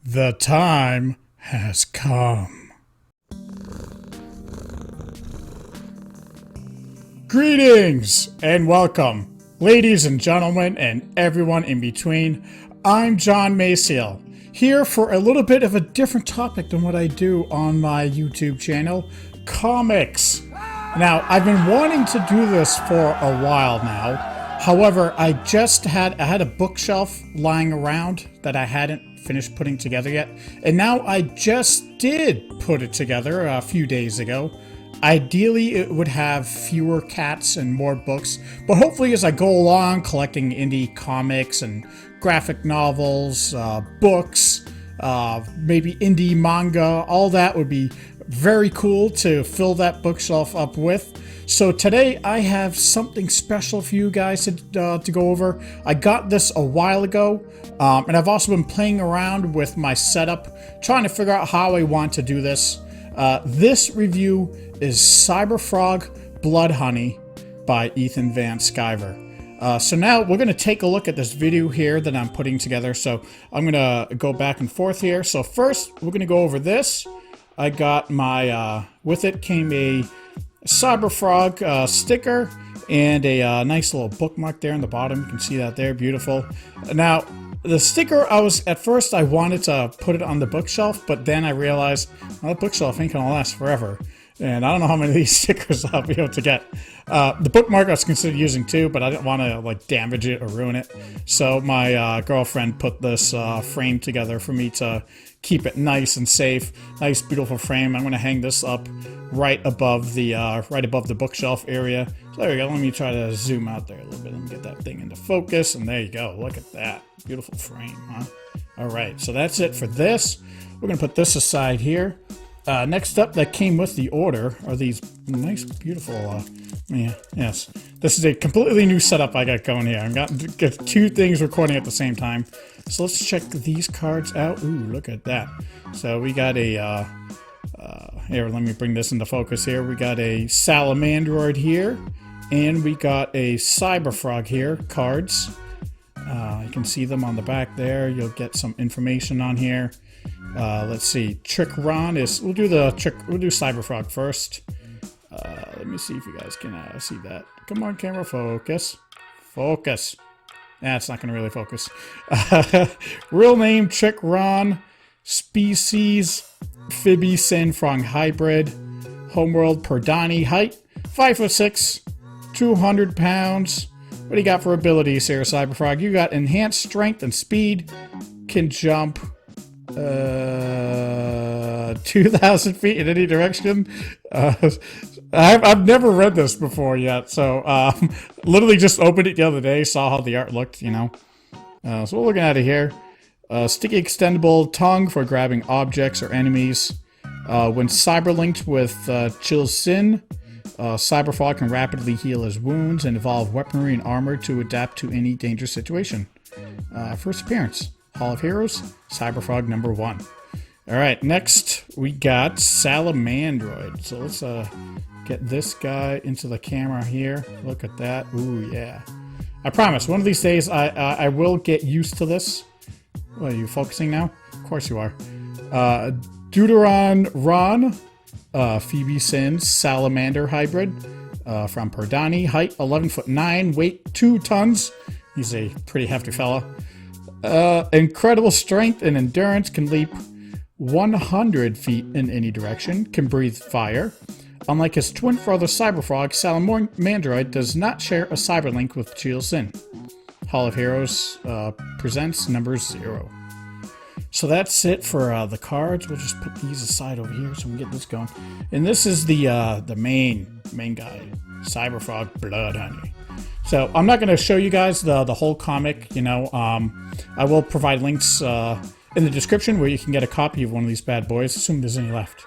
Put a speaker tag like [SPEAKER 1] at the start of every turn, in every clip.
[SPEAKER 1] The time has come. Greetings and welcome, ladies and gentlemen, and everyone in between. I'm John Maciel, here for a little bit of a different topic than what I do on my YouTube channel, comics. Now, I've been wanting to do this for a while now. However, I had a bookshelf lying around that I hadn't finished putting together yet, and now I just did put it together a few days ago. Ideally, it would have fewer cats and more books, but hopefully as I go along collecting indie comics and graphic novels, books, maybe indie manga, all that would be very cool to fill that bookshelf up with. So today I have something special for you guys to go over. I got this a while ago, and I've also been playing around with my setup, trying to figure out how I want to do this. This review is Cyberfrog Blood Honey by Ethan Van Sciver. So now we're going to take a look at this video here that I'm putting together. So I'm going to go back and forth here. So first we're going to go over this. I got my, with it came a Cyberfrog sticker and a nice little bookmark there on the bottom. You can see that there, beautiful. Now, the sticker, at first I wanted to put it on the bookshelf, but then I realized, well, that bookshelf ain't gonna last forever. And I don't know how many of these stickers I'll be able to get. The bookmark I was considering using too, but I didn't want to damage it or ruin it. So my girlfriend put this frame together for me to keep it nice and safe. Nice, beautiful frame. I'm going to hang this up right above the bookshelf area. So there we go. Let me try to zoom out there a little bit and get that thing into focus. And there you go. Look at that. Beautiful frame, huh? All right. So that's it for this. We're going to put this aside here. Next up, that came with the order are these nice, beautiful, yes. This is a completely new setup I got going here. I've got two things recording at the same time. So let's check these cards out. Ooh, look at that. So we got a, here, let me bring this into focus here. We got a Salamandroid here, and we got a Cyberfrog here, cards. You can see them on the back there. You'll get some information on here. Let's see. Trick Ron is. We'll do Cyberfrog first. Let me see if you guys can see that. Come on, camera, focus. Focus. It's not going to really focus. Real name: Trick Ron. Species: Amphibionix Frog hybrid. Homeworld: Perdani. Height: 5'6", 200 pounds. What do you got for abilities here, Cyberfrog? You got enhanced strength and speed. Can jump 2,000 feet in any direction. I've never read this before yet, so literally just opened it the other day, saw how the art looked, you know. So we're looking at it here. Sticky extendable tongue for grabbing objects or enemies. When cyberlinked with Chill Sin, Cyberfrog can rapidly heal his wounds and evolve weaponry and armor to adapt to any dangerous situation. First appearance. Hall of Heroes, Cyberfrog number 1. Alright, next we got Salamandroid. So let's get this guy into the camera here. Look at that. Ooh, yeah. I promise, one of these days I will get used to this. What, are you focusing now? Of course you are. Deuteron Ron, Amphibionix Salamander hybrid from Perdani. Height 11'9", weight 2 tons. He's a pretty hefty fella. Incredible strength and endurance, can leap 100 feet in any direction, can breathe fire. Unlike his twin brother Cyberfrog, Salamandroid does not share a cyberlink with Chill Sin. Hall of Heroes presents number 0. So that's it for the cards. We'll just put these aside over here so we can get this going. And this is the main guy, Cyberfrog Blood Honey. So I'm not going to show you guys the whole comic, you know. I will provide links in the description where you can get a copy of one of these bad boys, assuming there's any left.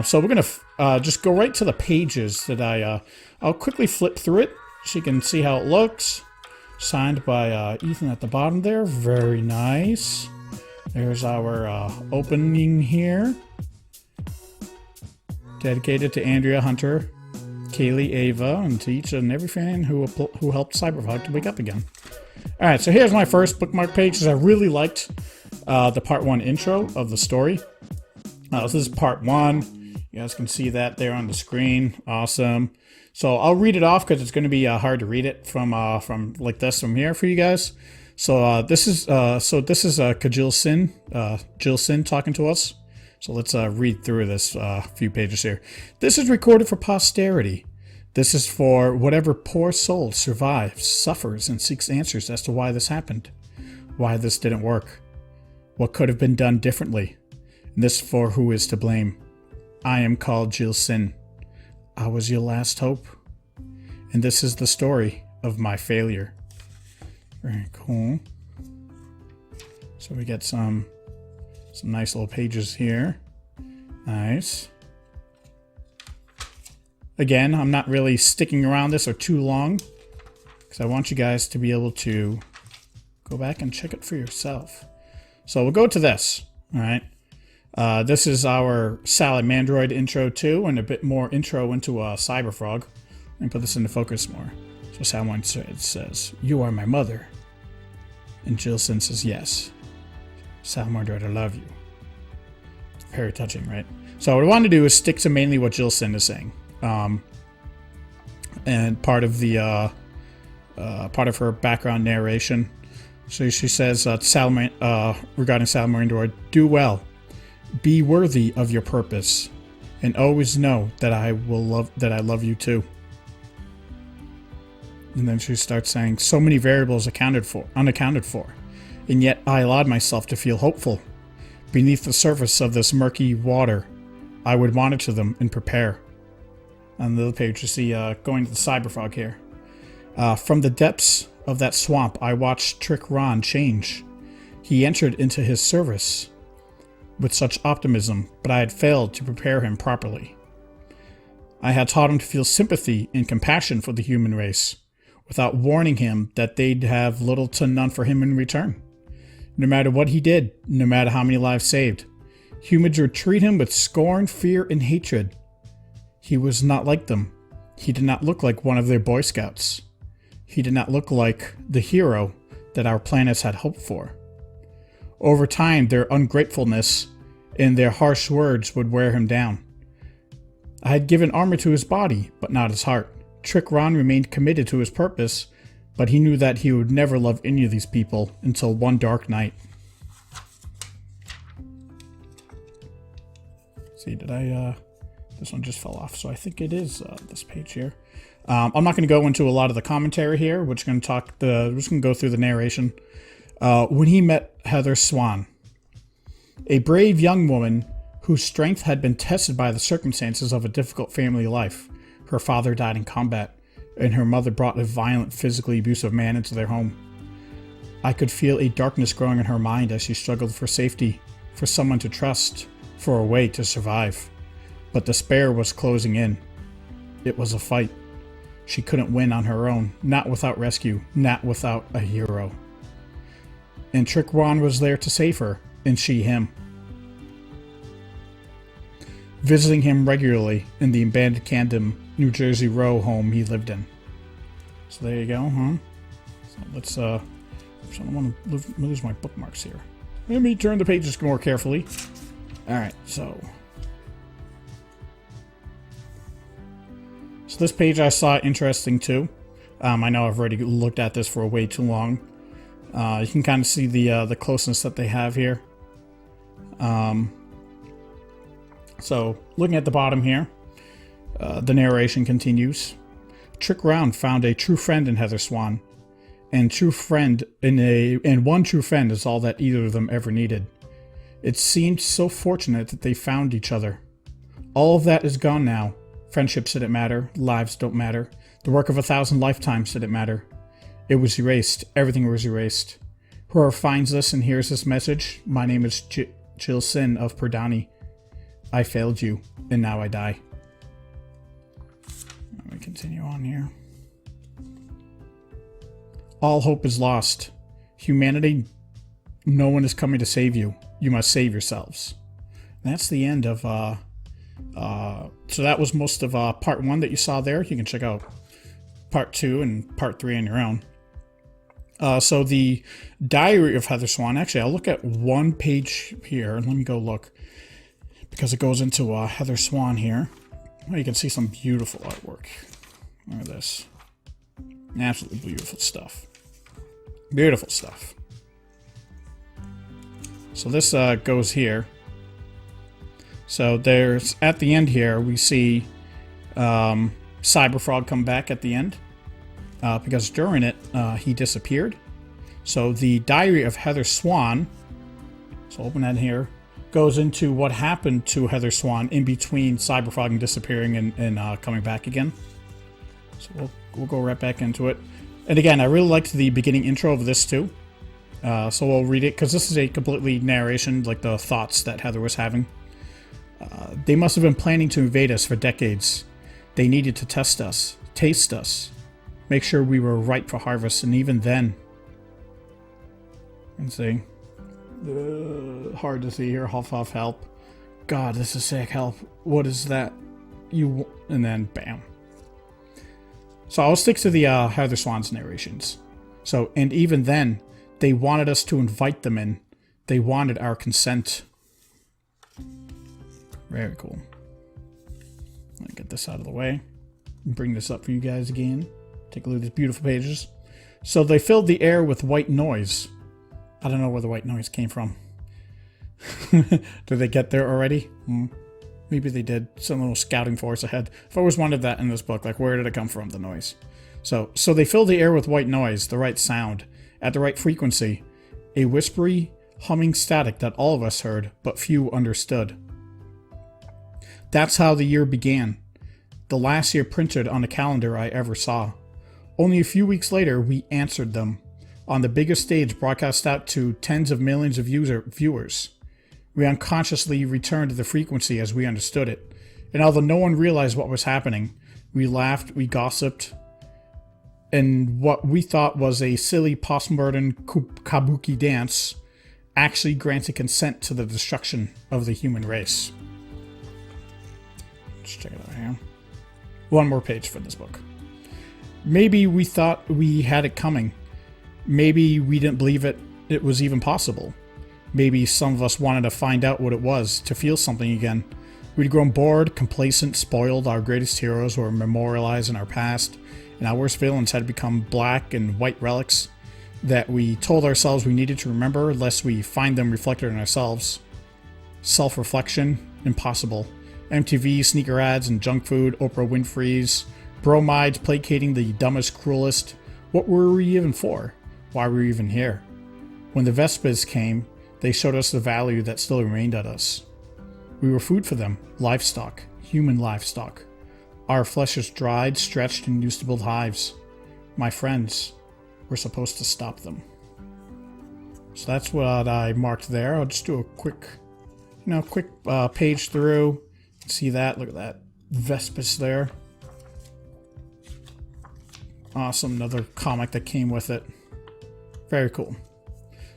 [SPEAKER 1] So we're going to just go right to the pages that I'll quickly flip through it so you can see how it looks. Signed by Ethan at the bottom there. Very nice. There's our opening here. Dedicated to Andrea Hunter, Kaylee, Ava, and to each and every fan who helped Cyberfrog to wake up again. Alright, so here's my first bookmark page, because I really liked the part 1 intro of the story. This is part 1. You guys can see that there on the screen. Awesome. So I'll read it off because it's going to be hard to read it from like this from here for you guys. So this is Jill Sin talking to us. So let's read through this few pages here. This is recorded for posterity. This is for whatever poor soul survives, suffers, and seeks answers as to why this happened, why this didn't work, what could have been done differently. And this for who is to blame. I am called Jill Sin. I was your last hope. And this is the story of my failure. Very cool. So we get some nice little pages here. Nice. Again, I'm not really sticking around this or too long because I want you guys to be able to go back and check it for yourself. So we'll go to this. All right. This is our Salamandroid intro too, and a bit more intro into Cyberfrog. Let me put this into focus more. So Salamandroid says, "You are my mother." And Jill Sin says, "Yes. Salamandroid, I love you." Very touching, right? So what I want to do is stick to mainly what Jill Sin is saying. And part of the part of her background narration. So she says regarding Salamandroid, "Do well. Be worthy of your purpose, and always know that I love you too." And then she starts saying, "So many variables unaccounted for, and yet I allowed myself to feel hopeful. Beneath the surface of this murky water, I would monitor them and prepare." On the other page, you see going to the Cyberfrog here. "From the depths of that swamp, I watched Trick Ron change. He entered into his service with such optimism, but I had failed to prepare him properly. I had taught him to feel sympathy and compassion for the human race, without warning him that they'd have little to none for him in return. No matter what he did, no matter how many lives saved, humans would treat him with scorn, fear, and hatred. He was not like them. He did not look like one of their Boy Scouts. He did not look like the hero that our planets had hoped for. Over time, their ungratefulness and their harsh words would wear him down. I had given armor to his body, but not his heart. Trick Ron remained committed to his purpose, but he knew that he would never love any of these people until one dark night." See, this one just fell off, so I think it is this page here. I'm not going to go into a lot of the commentary here. We're just going to go through the narration. When he met Heather Swan, a brave young woman whose strength had been tested by the circumstances of a difficult family life. Her father died in combat, and her mother brought a violent, physically abusive man into their home. I could feel a darkness growing in her mind as she struggled for safety, for someone to trust, for a way to survive. But despair was closing in. It was a fight. She couldn't win on her own, not without rescue, not without a hero. And Trick Ron was there to save her, and she him. Visiting him regularly in the abandoned Camden, New Jersey row home he lived in. So there you go, huh? So let's, I don't want to lose my bookmarks here. Let me turn the pages more carefully. Alright, so this page I saw interesting too. I know I've already looked at this for way too long. You can kind of see the closeness that they have here. So, looking at the bottom here, the narration continues. Trick Ron found a true friend in Heather Swan, and one true friend is all that either of them ever needed. It seemed so fortunate that they found each other. All of that is gone now. Friendships didn't matter. Lives don't matter. The work of 1,000 lifetimes didn't matter. It was erased. Everything was erased. Whoever finds this and hears this message, my name is Jill Sin of Perdani. I failed you, and now I die. Let me continue on here. All hope is lost. Humanity, no one is coming to save you. You must save yourselves. And that's the end of, so that was most of part 1 that you saw there. You can check out part 2 and part 3 on your own. So the Diary of Heather Swan. Actually, I'll look at one page here. Let me go look. Because it goes into Heather Swan here. Well, you can see some beautiful artwork. Look at this. Absolutely beautiful stuff. Beautiful stuff. So this goes here. So there's, at the end here, we see Cyberfrog come back at the end. Because during it, he disappeared. So the Diary of Heather Swan, so open that here, goes into what happened to Heather Swan in between Cyberfrog and disappearing and coming back again. So we'll go right back into it. And again, I really liked the beginning intro of this too. So we'll read it, because this is a completely narration, like the thoughts that Heather was having. They must have been planning to invade us for decades. They needed to test us, taste us, make sure we were ripe for harvest, and even then... Let's see. Hard to see here. Huff, huff, help. God, this is sick. Help. What is that? You... And then, bam. So I'll stick to the Heather Swan's narrations. So, and even then, they wanted us to invite them in. They wanted our consent. Very cool. Let me get this out of the way. Bring this up for you guys again. Take a look at these beautiful pages. So they filled the air with white noise. I don't know where the white noise came from. Did they get there already? Maybe they did. Some little scouting force ahead. I've always wanted that in this book. Like, where did it come from, the noise? So they filled the air with white noise, the right sound, at the right frequency. A whispery, humming static that all of us heard, but few understood. That's how the year began. The last year printed on a calendar I ever saw. Only a few weeks later, we answered them. On the biggest stage broadcast out to tens of millions of viewers. We unconsciously returned to the frequency as we understood it. And although no one realized what was happening, we laughed, we gossiped, and what we thought was a silly postmodern kabuki dance actually granted consent to the destruction of the human race. Let's check it out here. One more page for this book. Maybe we thought we had it coming. Maybe we didn't believe it was even possible. Maybe some of us wanted to find out what it was, to feel something again. We'd grown bored, complacent, spoiled. Our greatest heroes were memorialized in our past, and our worst villains had become black and white relics that we told ourselves we needed to remember lest we find them reflected in ourselves. Self-reflection? Impossible. MTV, sneaker ads, and junk food, Oprah Winfrey's, bromides placating the dumbest, cruelest. What were we even for? Why were we even here? When the Vespers came, they showed us the value that still remained at us. We were food for them, livestock, human livestock. Our flesh is dried, stretched, and used to build hives. My friends, we're supposed to stop them. So that's what I marked there. I'll just do a quick page through. See that? Look at that. Vespers there. Awesome. Another comic that came with it. Very cool.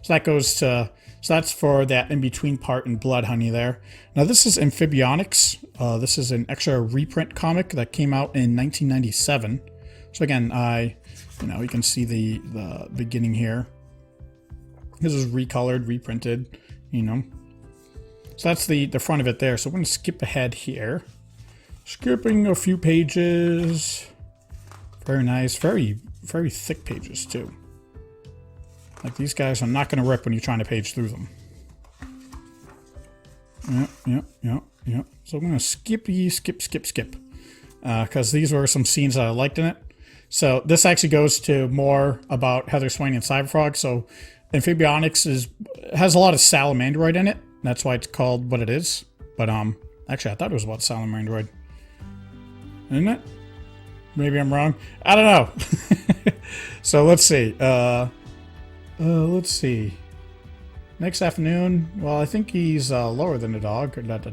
[SPEAKER 1] So that goes to... So that's for that in-between part in Blood Honey there. Now this is Amphibionix. This is an extra reprint comic that came out in 1997. So again, you can see the beginning here. This is recolored, reprinted, So that's the front of it there. So we're going to skip ahead here. Skipping a few pages. Very nice. Very, very thick pages too. Like these guys are not going to rip when you're trying to page through them. Yep. So I'm going to skip. Because these were some scenes that I liked in it. So this actually goes to more about Heather Swan and Cyberfrog. So Amphibionix has a lot of Salamandroid in it. That's why it's called what it is. But actually I thought it was about Salamandroid. Isn't it? Maybe I'm wrong. I don't know. So let's see. Let's see. Next afternoon. Well, I think he's lower than the dog. Let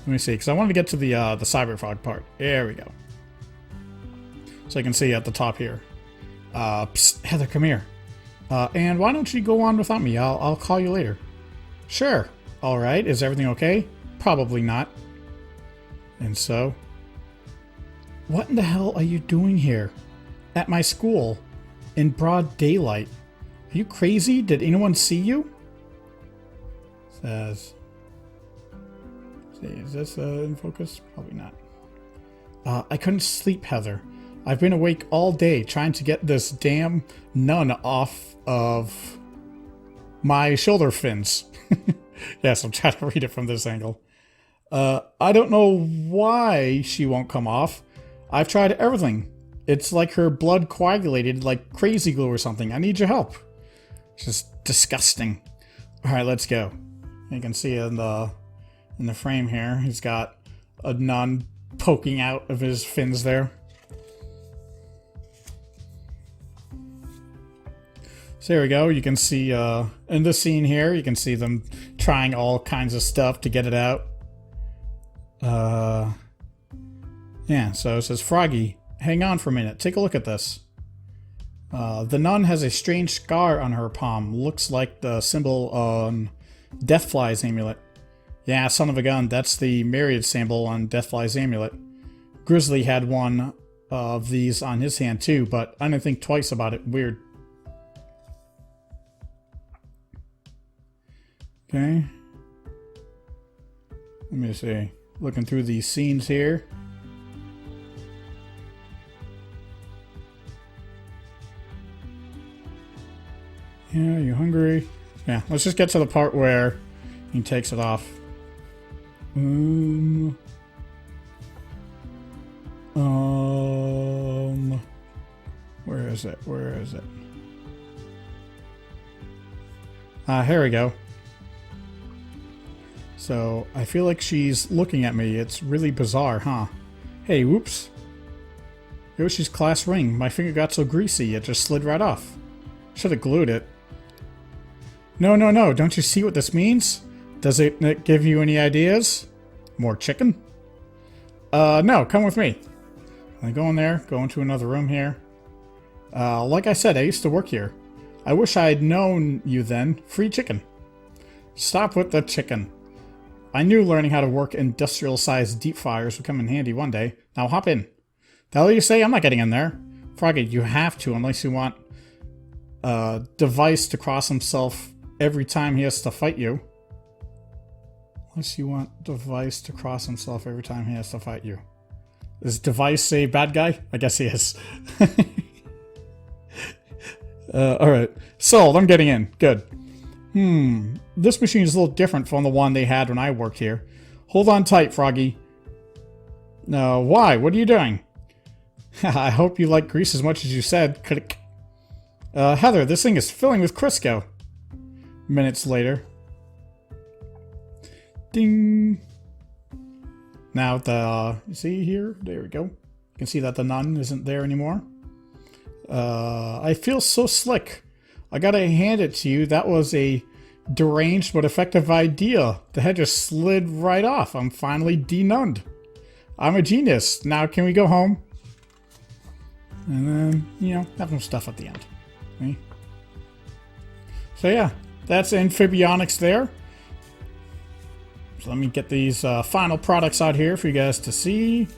[SPEAKER 1] me see, because I wanted to get to the Cyberfrog part. There we go. So you can see at the top here. Psst, Heather, come here. And why don't you go on without me? I'll call you later. Sure. All right. Is everything okay? Probably not. And so, what in the hell are you doing here? at my school in broad daylight. Are you crazy? Did anyone see you? Says... Is this in focus? Probably not. I couldn't sleep, Heather. I've been awake all day trying to get this damn nun off of my shoulder fins. Yes, I'm trying to read it from this angle. I don't know why she won't come off. I've tried everything. It's like her blood coagulated like crazy glue or something. I need your help. It's just disgusting. Alright, let's go. You can see in the frame here, he's got a nun poking out of his fins there. So there we go. You can see in the scene here, you can see them trying all kinds of stuff to get it out. Yeah, so it says, Froggy, hang on for a minute. Take a look at this. The nun has a strange scar on her palm. Looks like the symbol on Deathfly's amulet. Yeah, son of a gun. That's the myriad symbol on Deathfly's amulet. Grizzly had one of these on his hand too, but I didn't think twice about it. Weird. Okay. Let me see. Looking through these scenes here. Yeah, you hungry? Yeah, let's just get to the part where he takes it off. Where is it? Where is it? Here we go. So, I feel like she's looking at me. It's really bizarre, huh? Hey, whoops. Yoshi's class ring. My finger got so greasy, it just slid right off. Should have glued it. No, no, no. Don't you see what this means? Does it give you any ideas? More chicken? No. Come with me. I go in there. Go into another room here. Like I said, I used to work here. I wish I had known you then. Free chicken. Stop with the chicken. I knew learning how to work industrial-sized deep fryers would come in handy one day. Now hop in. The hell you say? I'm not getting in there. Froggy, you have to unless you want Device to cross himself every time he has to fight you. Unless you want Device to cross himself every time he has to fight you. Is Device a bad guy? I guess he is. Alright. Sold. I'm getting in. Good. This machine is a little different from the one they had when I worked here. Hold on tight, Froggy. Why? What are you doing? I hope you like grease as much as you said. Click. Heather, this thing is filling with Crisco. Minutes later. Ding. Now you see here? There we go. You can see that the nun isn't there anymore. I feel so slick. I gotta hand it to you. That was a deranged but effective idea. The head just slid right off. I'm finally denunned. I'm a genius. Now can we go home? And then, you know, have some stuff at the end. Okay. So yeah, that's Amphibionix there. So let me get these final products out here for you guys to see.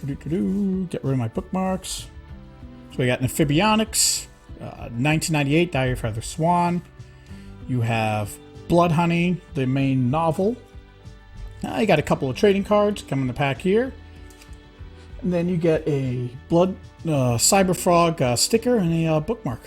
[SPEAKER 1] Get rid of my bookmarks. So we got Amphibionix, 1998, Diary of Feather Swan. You have Blood Honey, the main novel. You got a couple of trading cards come in the pack here. And then you get a Cyberfrog sticker and a bookmark.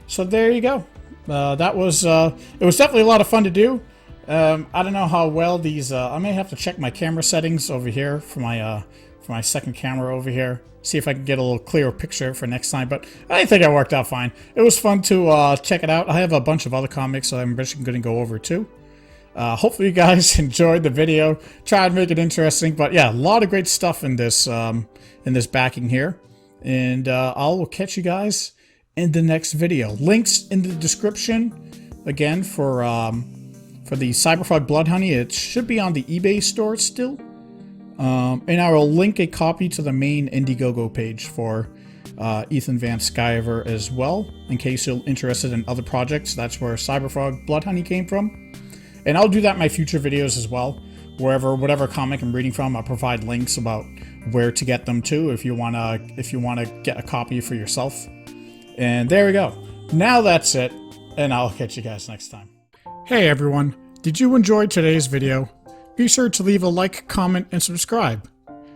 [SPEAKER 1] So there you go. That was it was definitely a lot of fun to do. I don't know how well these. I may have to check my camera settings over here for my second camera over here. See if I can get a little clearer picture for next time. But I think it worked out fine. It was fun to check it out. I have a bunch of other comics that I'm going to go over too. Hopefully you guys enjoyed the video. Tried to make it interesting, but yeah, a lot of great stuff in this backing here. And I'll catch you guys in the next video. Links in the description again for the Cyberfrog Blood Honey. It should be on the eBay store still. And I will link a copy to the main Indiegogo page for Ethan Van Sciver as well, in case you're interested in other projects. That's where Cyberfrog Blood Honey came from. And I'll do that in my future videos as well. Whatever comic I'm reading from, I'll provide links about where to get them to if you wanna get a copy for yourself. And there we go. Now that's it, and I'll catch you guys next time. Hey everyone, did you enjoy today's video? Be sure to leave a like, comment, and subscribe.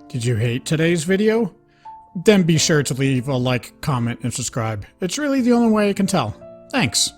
[SPEAKER 1] Did you hate today's video? Then be sure to leave a like, comment, and subscribe. It's really the only way I can tell. Thanks.